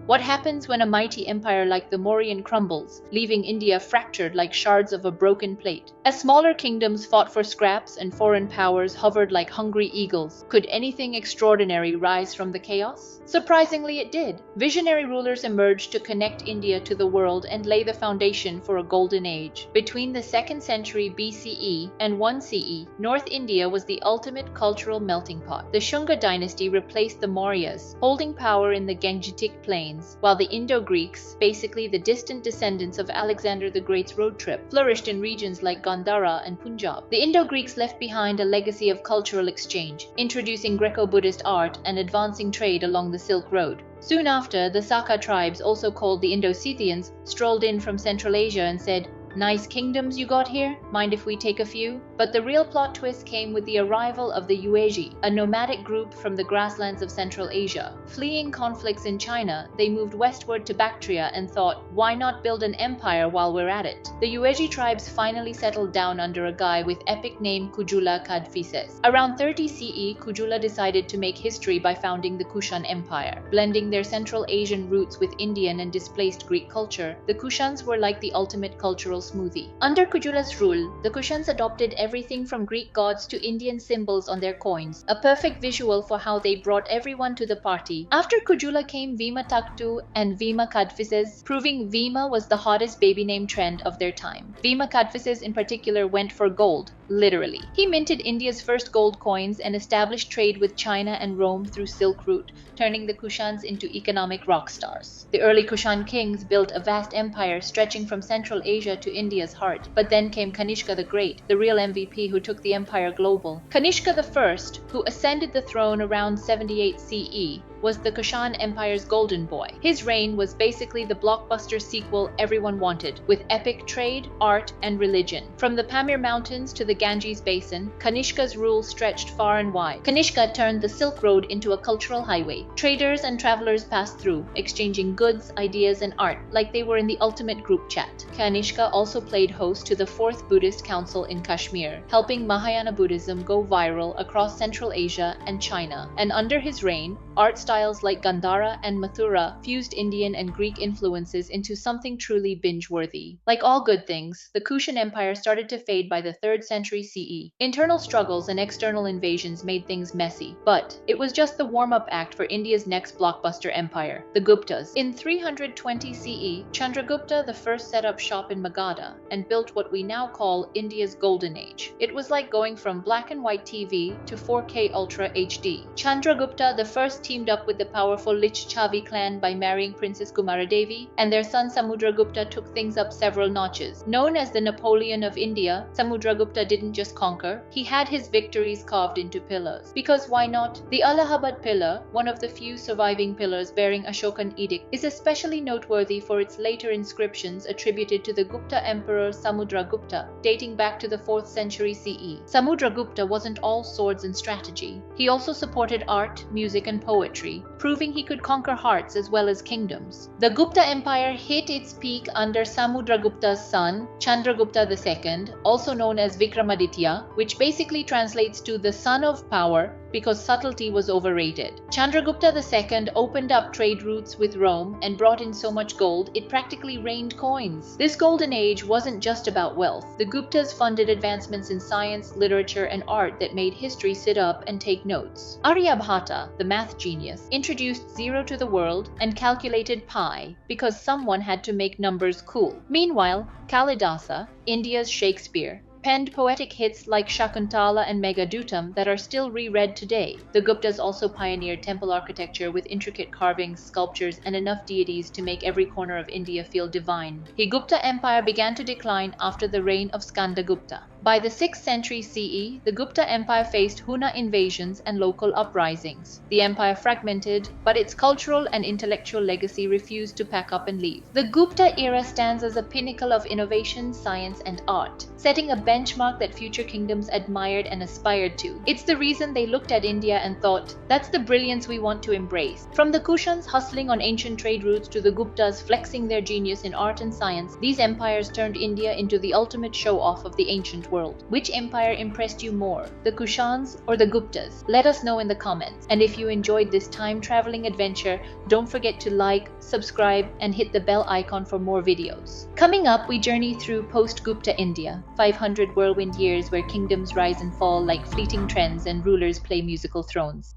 What happens when a mighty empire like the Mauryan crumbles, leaving India fractured like shards of a broken plate? As smaller kingdoms fought for scraps and foreign powers hovered like hungry eagles, could anything extraordinary rise from the chaos? Surprisingly, it did. Visionary rulers emerged to connect India to the world and lay the foundation for a golden age. Between the 2nd century BCE and 1 CE, North India was the ultimate cultural melting pot. The Shunga dynasty replaced the Mauryas, holding power in the Gangetic plains, while the Indo-Greeks, basically the distant descendants of Alexander the Great's road trip, flourished in regions like Gandhara and Punjab. The Indo-Greeks left behind a legacy of cultural exchange, introducing Greco-Buddhist art and advancing trade along the Silk Road. Soon after, the Saka tribes, also called the Indo-Scythians, strolled in from Central Asia and said, "Nice kingdoms you got here? Mind if we take a few?" But the real plot twist came with the arrival of the Yuezhi, a nomadic group from the grasslands of Central Asia. Fleeing conflicts in China, they moved westward to Bactria and thought, why not build an empire while we're at it? The Yuezhi tribes finally settled down under a guy with epic name Kujula Kadphises. Around 30 CE, Kujula decided to make history by founding the Kushan Empire. Blending their Central Asian roots with Indian and displaced Greek culture, the Kushans were like the ultimate cultural smoothie. Under Kujula's rule, the Kushans adopted everything from Greek gods to Indian symbols on their coins, a perfect visual for how they brought everyone to the party. After Kujula came Vima Taktu and Vima Kadphises, proving Vima was the hottest baby name trend of their time. Vima Kadphises in particular went for gold, literally. He minted India's first gold coins and established trade with China and Rome through Silk Route, turning the Kushans into economic rock stars. The early Kushan kings built a vast empire stretching from Central Asia to India's heart. But then came Kanishka the Great, the real MVP who took the empire global. Kanishka I, who ascended the throne around 78 CE, was the Kushan Empire's golden boy. His reign was basically the blockbuster sequel everyone wanted, with epic trade, art, and religion. From the Pamir Mountains to the Ganges Basin, Kanishka's rule stretched far and wide. Kanishka turned the Silk Road into a cultural highway. Traders and travelers passed through, exchanging goods, ideas, and art like they were in the ultimate group chat. Kanishka also played host to the 4th Buddhist Council in Kashmir, helping Mahayana Buddhism go viral across Central Asia and China. And under his reign, art styles like Gandhara and Mathura fused Indian and Greek influences into something truly binge-worthy. Like all good things, the Kushan Empire started to fade by the 3rd century CE. Internal struggles and external invasions made things messy, but it was just the warm-up act for India's next blockbuster empire, the Guptas. In 320 CE, Chandragupta I set up shop in Magadha and built what we now call India's Golden Age. It was like going from black and white TV to 4K Ultra HD. Chandragupta I teamed up with the powerful Lichchavi clan by marrying Princess Kumaradevi, and their son Samudragupta took things up several notches. Known as the Napoleon of India, Samudragupta didn't just conquer, he had his victories carved into pillars. Because why not? The Allahabad pillar, one of the few surviving pillars bearing Ashokan edict, is especially noteworthy for its later inscriptions attributed to the Gupta emperor Samudragupta, dating back to the 4th century CE. Samudragupta wasn't all swords and strategy. He also supported art, music, and poetry, proving he could conquer hearts as well as kingdoms. The Gupta Empire hit its peak under Samudragupta's son, Chandragupta II, also known as Vikramaditya, which basically translates to the son of power because subtlety was overrated. Chandragupta II opened up trade routes with Rome and brought in so much gold it practically rained coins. This golden age wasn't just about wealth. The Guptas funded advancements in science, literature, and art that made history sit up and take notes. Aryabhata, the math genius, introduced zero to the world and calculated pi because someone had to make numbers cool. Meanwhile, Kalidasa, India's Shakespeare, penned poetic hits like Shakuntala and Meghadutam that are still reread today. The Guptas also pioneered temple architecture with intricate carvings, sculptures, and enough deities to make every corner of India feel divine. The Gupta Empire began to decline after the reign of Skandagupta. By the 6th century CE, the Gupta Empire faced Huna invasions and local uprisings. The empire fragmented, but its cultural and intellectual legacy refused to pack up and leave. The Gupta era stands as a pinnacle of innovation, science, and art, setting a benchmark that future kingdoms admired and aspired to. It's the reason they looked at India and thought, that's the brilliance we want to embrace. From the Kushans hustling on ancient trade routes to the Guptas flexing their genius in art and science, these empires turned India into the ultimate show-off of the ancient ancient world. Which empire impressed you more, the Kushans or the Guptas? Let us know in the comments. And if you enjoyed this time-traveling adventure, don't forget to like, subscribe, and hit the bell icon for more videos. Coming up, we journey through post-Gupta India, 500 whirlwind years where kingdoms rise and fall like fleeting trends and rulers play musical thrones.